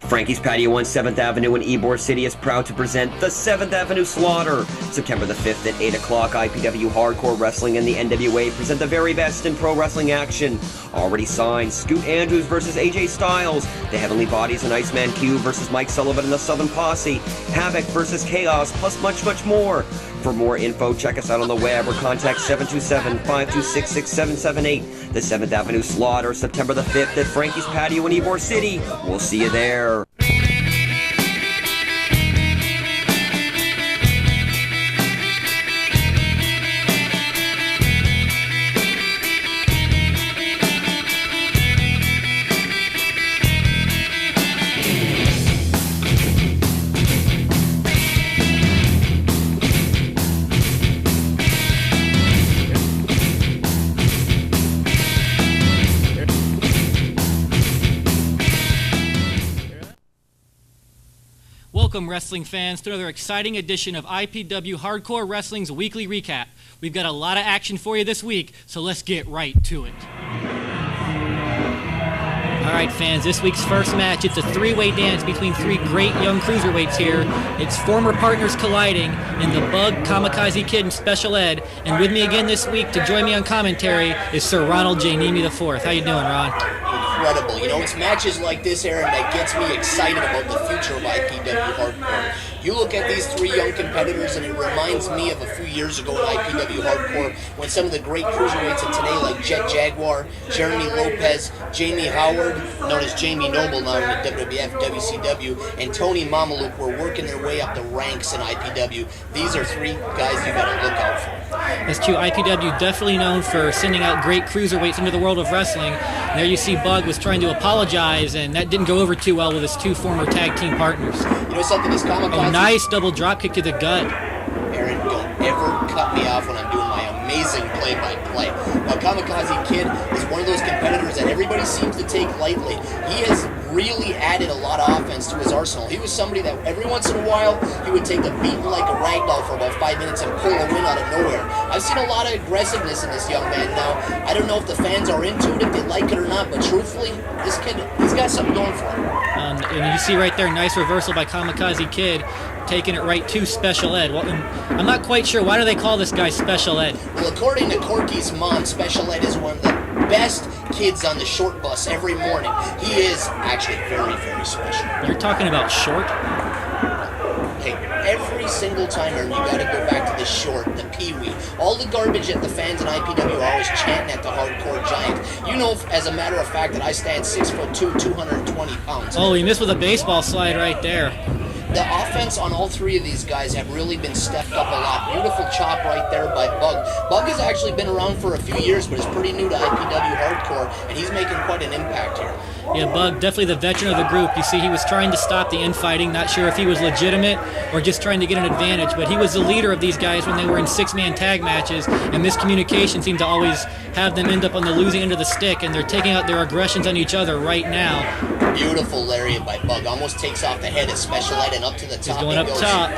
Frankie's Patio on 7th Avenue in Ybor City is proud to present the 7th Avenue Slaughter. September the 5th at 8 o'clock, IPW Hardcore Wrestling and the NWA present the very best in pro wrestling action. Already signed, Scoot Andrews versus AJ Styles, The Heavenly Bodies and Iceman Q versus Mike Sullivan and the Southern Posse, Havoc versus Chaos, plus much, much more. For more info, check us out on the web or contact 727-526-6778. The 7th Avenue Slaughter, September the 5th at Frankie's Patio in Ybor City. We'll see you there. Welcome, wrestling fans, to another exciting edition of IPW Hardcore Wrestling's Weekly Recap. We've got a lot of action for you this week, so let's get right to it. All right, fans, this week's first match, it's a three-way dance between three great young cruiserweights here. It's former partners colliding in the Bug, Kamikaze Kid, and Special Ed. And with me again this week to join me on commentary is Sir Ronald J. Nemi IV. How you doing, Ron? Incredible. You know, it's matches like this, Aaron, that gets me excited about the future of IPW Hardcore. You look at these three young competitors, and it reminds me of a few years ago in IPW Hardcore when some of the great cruiserweights of today, like Jet Jaguar, Jeremy Lopez, Jamie Howard, known as Jamie Noble now in the WWF, WCW, and Tony Mamaluke were working their way up the ranks in IPW. These are three guys you got to look out for. That's true. IPW definitely known for sending out great cruiserweights into the world of wrestling. And there you see Bug was trying to apologize, and that didn't go over too well with his two former tag team partners. You know something, this Kamikaze... A nice double drop kick to the gut. Aaron, don't ever cut me off when I'm doing my amazing play-by-play. Now, Kamikaze Kid is one of those competitors that everybody seems to take lightly. He has really added a lot of offense to his arsenal. He was somebody that every once in a while, he would take a beating like a ragdoll for about 5 minutes and pull a win out of nowhere. I've seen a lot of aggressiveness in this young man now. I don't know if the fans are into it, if they like it or not, but truthfully, this kid, he's got something going for him. And you see right there, nice reversal by Kamikaze Kid, taking it right to Special Ed. Well, I'm not quite sure, why do they call this guy Special Ed? Well, according to Corky's mom, Special Ed is one of the best kids on the short bus every morning. He is actually very, very special. You're talking about short? Hey, every single time, Aaron, you got to go back to the short, the peewee, all the garbage that the fans in IPW are always chanting at the hardcore giant. You know, as a matter of fact, that I stand 6'2", 220 pounds. Oh, he missed with a baseball slide right there. The offense on all three of these guys have really been stepped up a lot. Beautiful chop right there by Bug. Bug has actually been around for a few years, but is pretty new to IPW Hardcore, and he's making quite an impact here. Yeah, Bug, definitely the veteran of the group. You see, he was trying to stop the infighting, not sure if he was legitimate or just trying to get an advantage, but he was the leader of these guys when they were in six-man tag matches, and miscommunication seemed to always have them end up on the losing end of the stick, and they're taking out their aggressions on each other right now. Beautiful lariat by Bug. Almost takes off the head of Special Ed and up to the top. He's going up top.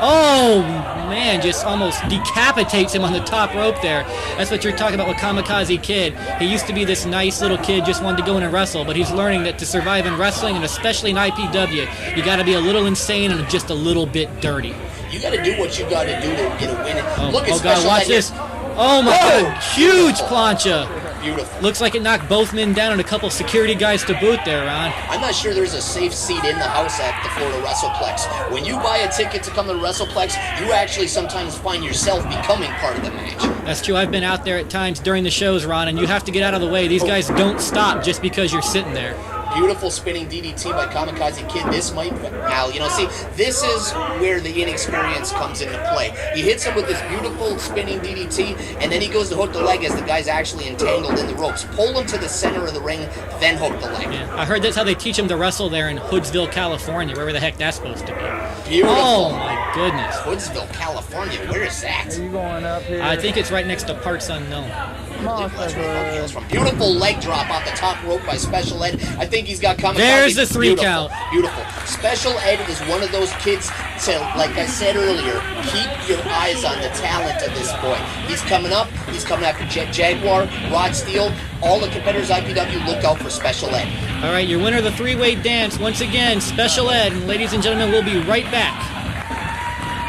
Oh, man, just almost decapitates him on the top rope there. That's what you're talking about with Kamikaze Kid. He used to be this nice little kid, just wanted to go in and wrestle, but he's learning that to survive in wrestling, and especially in IPW, you got to be a little insane and just a little bit dirty. You got to do what you got to do to get a win. Look at God, watch this. Oh, my God, huge plancha. Beautiful. Looks like it knocked both men down and a couple security guys to boot there, Ron. I'm not sure there's a safe seat in the house at the Florida WrestlePlex. When you buy a ticket to come to the WrestlePlex, you actually sometimes find yourself becoming part of the match. That's true. I've been out there at times during the shows, Ron, and you have to get out of the way. These guys don't stop just because you're sitting there. Beautiful spinning DDT by Kamikaze Kid. This might... Now, you know, see, this is where the inexperience comes into play. He hits him with this beautiful spinning DDT, and then he goes to hook the leg as the guy's actually entangled in the ropes. Pull him to the center of the ring, then hook the leg. Yeah, I heard that's how they teach him to wrestle there in Hoodsville, California, wherever the heck that's supposed to be. Beautiful. Oh, my goodness. Woodsville, California. Where is that? Are you going up here? I think it's right next to Parts Unknown. Come on, That's February. where it comes from. Beautiful leg drop off the top rope by Special Ed. I think he's got Kamikaze. There's the 3 Beautiful, count. Beautiful. Special Ed is one of those kids, so like I said earlier, keep your eyes on the talent of this boy. He's coming up. He's coming after Jaguar, Rod Steele. All the competitors IPW, look out for Special Ed. All right, your winner of the 3-way dance, once again, Special Ed. And ladies and gentlemen, we'll be right back.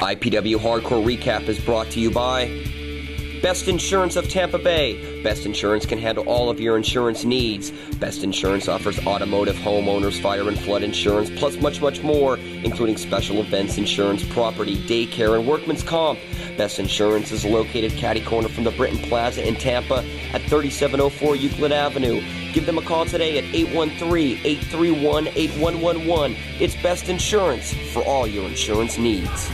IPW Hardcore Recap is brought to you by Best Insurance of Tampa Bay. Best Insurance can handle all of your insurance needs. Best Insurance offers automotive, homeowners, fire and flood insurance, plus much, much more, including special events insurance, property, daycare, and workman's comp. Best Insurance is located catty-corner from the Britton Plaza in Tampa at 3704 Euclid Avenue. Give them a call today at 813-831-8111. It's Best Insurance for all your insurance needs.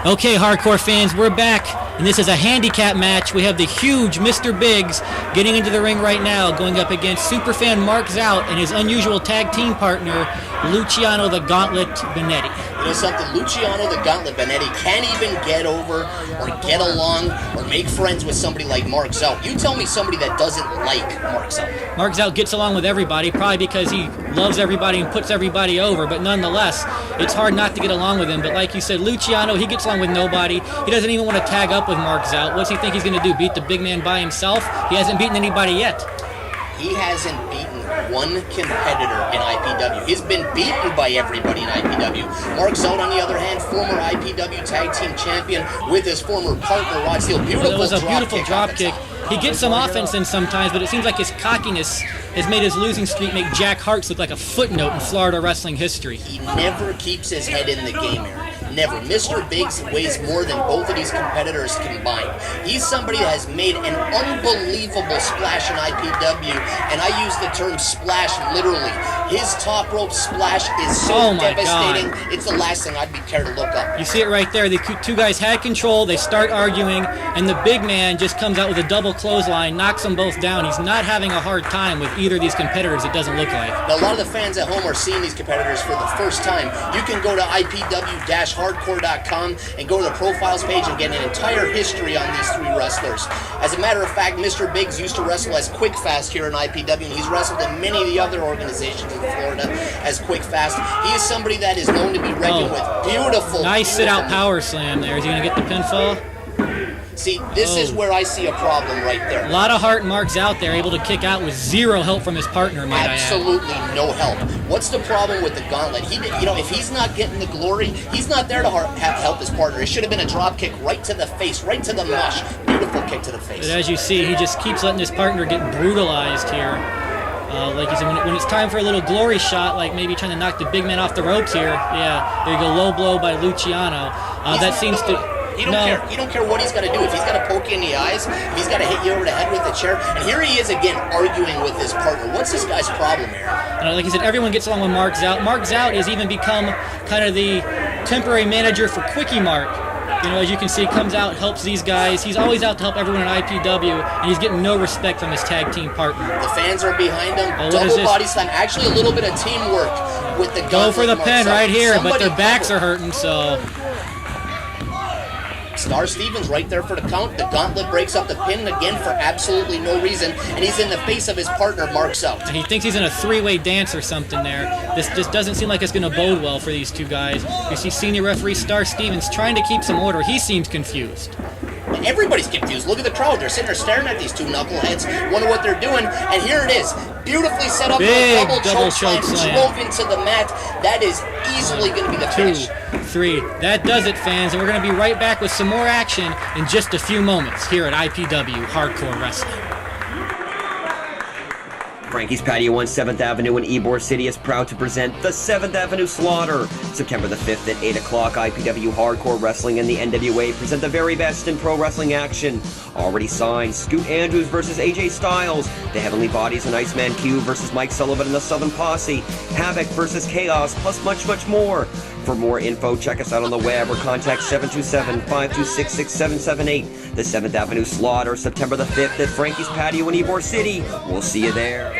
Okay, hardcore fans, we're back, and this is a handicap match. We have the huge Mr. Biggs getting into the ring right now, going up against superfan Mark Zout and his unusual tag team partner, Licciano the Gauntlet Bonnetti. You know something? Licciano the Gauntlet Bonnetti can't even get over or get along or make friends with somebody like Mark Zout. You tell me somebody that doesn't like Mark Zout. Mark Zout gets along with everybody, probably because he loves everybody and puts everybody over, but nonetheless, it's hard not to get along with him. But like you said, Licciano, he gets along with nobody. He doesn't even want to tag up with Mark Zout. What's he think he's going to do, beat the big man by himself? He hasn't beaten anybody yet. He hasn't beaten one competitor in IPW. He's been beaten by everybody in IPW. Mark Zout, on the other hand, former IPW tag team champion with his former partner, Rod Steele. Beautiful It was a beautiful drop drop kick. He gets some offense in sometimes, but it seems like his cockiness has made his losing streak make Jack Hart's look like a footnote in Florida wrestling history. He never keeps his head in the game, Aaron. Never. Mr. Biggs weighs more than both of these competitors combined. He's somebody that has made an unbelievable splash in IPW, and I use the term splash literally. His top rope splash is so devastating, it's the last thing I'd be care to look up. You see it right there. The two guys had control. They start arguing, and the big man just comes out with a double clothesline, knocks them both down. He's not having a hard time with either of these competitors, it doesn't look like. Now, a lot of the fans at home are seeing these competitors for the first time. You can go to IPW-hardcore.com and go to the profiles page and get an entire history on these 3 wrestlers. As a matter of fact, Mr. Biggs used to wrestle as Quick Fast here in IPW, and he's wrestled in many of the other organizations in Florida as Quick Fast. He is somebody that is known to be reckoned with. Beautiful. Nice sit-out power slam there. Is he going to get the pinfall? See, this is where I see a problem right there. A lot of heart and Mark's out there, able to kick out with zero help from his partner, might I add. Absolutely no help. What's the problem with the Gauntlet? If he's not getting the glory, he's not there to help his partner. It should have been a drop kick right to the face, right to the mush. Beautiful kick to the face. But as you see, he just keeps letting his partner get brutalized here. Like you said, when it's time for a little glory shot, like maybe trying to knock the big man off the ropes here. Yeah, there you go, low blow by Licciano. That seems to... He don't care. He don't care what he's got to do. If he's got to poke you in the eyes, if he's got to hit you over the head with the chair. And here he is again arguing with his partner. What's this guy's problem here? Like I said, everyone gets along with Mark Zout. Mark Zout has even become kind of the temporary manager for Quickie Mark. You know, as you can see, comes out, helps these guys. He's always out to help everyone in IPW, and he's getting no respect from his tag team partner. The fans are behind him. Double body slam. Actually, a little bit of teamwork with the Go for the pin right here, but their backs are hurting, so... Star Stevens right there for the count. The Gauntlet breaks up the pin again for absolutely no reason, and he's in the face of his partner, Mark Zout. And he thinks he's in a 3-way dance or something there. This just doesn't seem like it's going to bode well for these 2 guys. You see senior referee Star Stevens trying to keep some order. He seems confused. Everybody's confused. Look at the crowd. They're sitting there staring at these 2 knuckleheads, wonder what they're doing, and here it is. Beautifully set up with a double choke slam. Drove into the mat. That is easily going to be the finish. 2, 3. That does it, fans, and we're going to be right back with some more action in just a few moments here at IPW Hardcore Wrestling. Frankie's Patio on 7th Avenue in Ybor City is proud to present the 7th Avenue Slaughter. September the 5th at 8 o'clock, IPW Hardcore Wrestling and the NWA present the very best in pro wrestling action. Already signed, Scoot Andrews versus AJ Styles, The Heavenly Bodies and Iceman Q versus Mike Sullivan and the Southern Posse, Havoc versus Chaos, plus much, much more. For more info, check us out on the web or contact 727-526-6778. The 7th Avenue Slaughter, September the 5th at Frankie's Patio in Ybor City. We'll see you there.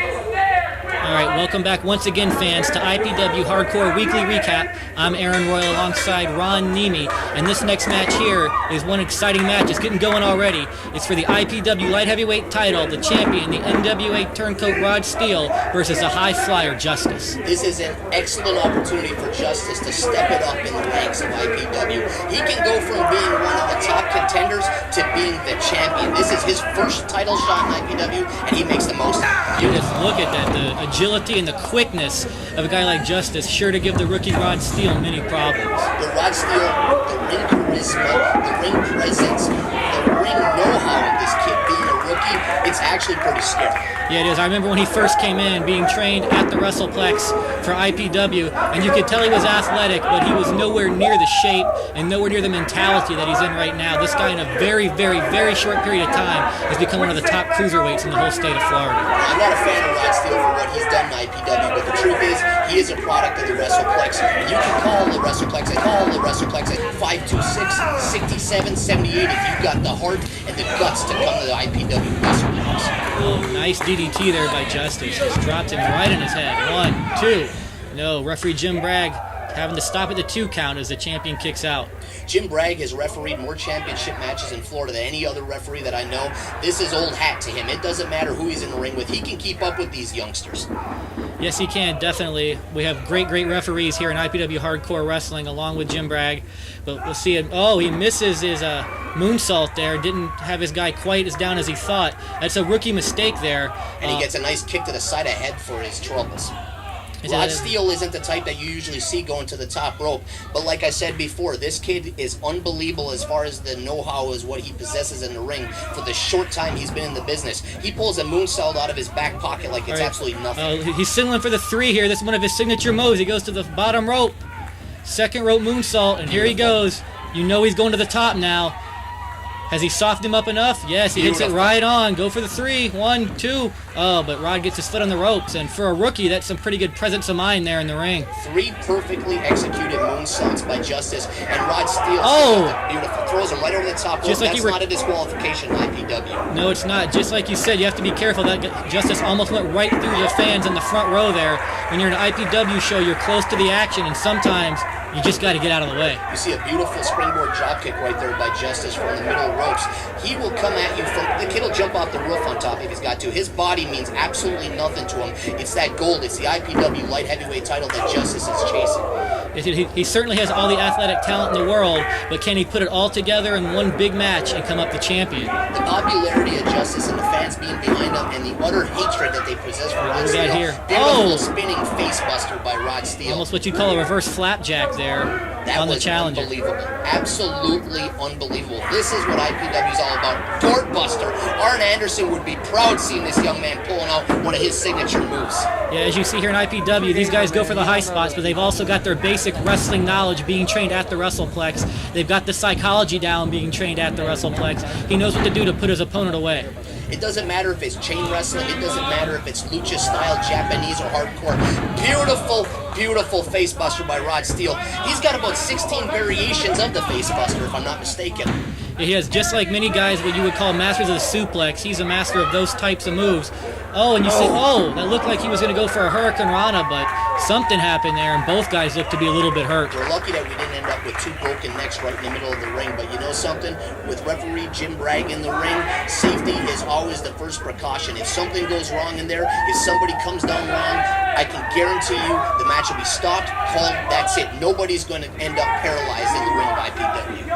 All right, welcome back once again, fans, to IPW Hardcore Weekly Recap. I'm Aaron Royal alongside Ron Nemi, and this next match here is one exciting match. It's getting going already. It's for the IPW Light Heavyweight title, the champion, the NWA Turncoat Rod Steele, versus the High Flyer Justice. This is an excellent opportunity for Justice to step it up in the ranks of IPW. He can go from being one of the top contenders to being the champion. This is his first title shot in IPW, and he makes the most of it. You just look at that, the agility and the quickness of a guy like Justice, sure to give the rookie Rod Steele many problems. The Rod Steele, the ring charisma, the ring presence, the ring know-how of this kid being a rookie, it's actually pretty scary. Yeah, it is. I remember when he first came in, being trained at the WrestlePlex for IPW, and you could tell he was athletic, but he was nowhere near the shape and nowhere near the mentality that he's in right now. This guy, in a very, very, very short period of time, has become one of the top cruiserweights in the whole state of Florida. I'm not a fan of Rod Steele for what he's done in IPW, but the truth is, he is a product of the WrestlePlex, and you can call the WrestlePlex at 526, 67, 78 if you've got the heart and the guts to come to the IPW WrestlePlex. Oh, nice DDT there by Justice. Just dropped him right in his head. 1, 2. No, referee Jim Bragg having to stop at the 2 count as the champion kicks out. Jim Bragg has refereed more championship matches in Florida than any other referee that I know. This is old hat to him. It doesn't matter who he's in the ring with. He can keep up with these youngsters. Yes, he can, definitely. We have great, great referees here in IPW Hardcore Wrestling, along with Jim Bragg. But we'll see it. Oh, he misses his moonsault there. Didn't have his guy quite as down as he thought. That's a rookie mistake there. And he gets a nice kick to the side of the head for his troubles. Rod Steele isn't the type that you usually see going to the top rope, but like I said before, this kid is unbelievable as far as the know-how as what he possesses in the ring for the short time he's been in the business. He pulls a moonsault out of his back pocket like it's absolutely nothing. He's signaling for the 3 here. This is one of his signature moves. He goes to the bottom rope. Second rope moonsault, and here he goes. You know he's going to the top now. Has he softened him up enough? Yes, he hits it right on. Go for the 3. 1, 2. Oh, but Rod gets his foot on the ropes, and for a rookie, that's some pretty good presence of mind there in the ring. 3 perfectly executed moonsaults by Justice, and Rod Steele beautiful. Throws him right over the top rope. That's not a disqualification in IPW. No, it's not. Just like you said, you have to be careful. That Justice almost went right through the fans in the front row there. When you're in an IPW show, you're close to the action, and sometimes you just got to get out of the way. You see a beautiful springboard dropkick right there by Justice from the middle ropes. He will come at you from the kid will jump off the roof on top if he's got to. His body means absolutely nothing to him. It's that gold. It's the IPW light heavyweight title that Justice is chasing. He certainly has all the athletic talent in the world, but can he put it all together in one big match and come up the champion? The popularity of Justice and the fans being behind him and the utter hatred that they possess for Rod Steele. Beautiful spinning face buster by Rod Steele. Almost what you call a reverse flapjack there on the challenger. Unbelievable. Absolutely unbelievable. This is what IPW is all about. Doorbuster. Arn Anderson would be proud seeing this young man pulling out one of his signature moves. Yeah, as you see here in IPW, these guys go for the high spots, but they've also got their basic wrestling knowledge being trained at the WrestlePlex. They've got the psychology down being trained at the WrestlePlex. He knows what to do to put his opponent away. It doesn't matter if it's chain wrestling. It doesn't matter if it's lucha style, Japanese, or hardcore. Beautiful, beautiful face buster by Rod Steele. He's got about 16 variations of the face buster, if I'm not mistaken. He has, just like many guys what you would call masters of the suplex, he's a master of those types of moves. Oh, and you say, that looked like he was going to go for a Hurricane Rana, but something happened there, and both guys looked to be a little bit hurt. We're lucky that we didn't end up with 2 broken necks right in the middle of the ring, but you know something? With referee Jim Bragg in the ring, safety is always the first precaution. If something goes wrong in there, if somebody comes down wrong, I can guarantee you the match will be stopped, called, that's it. Nobody's going to end up paralyzed in the ring by IPW.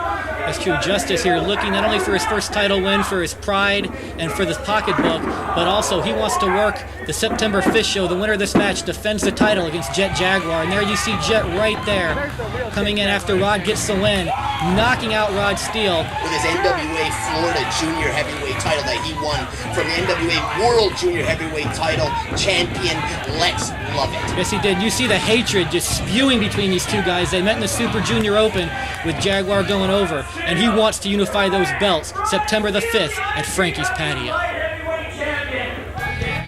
That's true. Justice here looking not only for his first title win, for his pride, and for this pocketbook, but also he wants to work the September 5th show. The winner of this match defends the title against Jet Jaguar. And there you see Jet right there coming in after Rod gets the win, knocking out Rod Steele. With his NWA Florida Junior Heavyweight title that he won from the NWA World Junior Heavyweight title champion. Let's love it. Yes, he did. You see the hatred just spewing between these 2 guys. They met in the Super Junior Open with Jaguar going over, and he wants to unify those belts September the 5th at Frankie's Patio.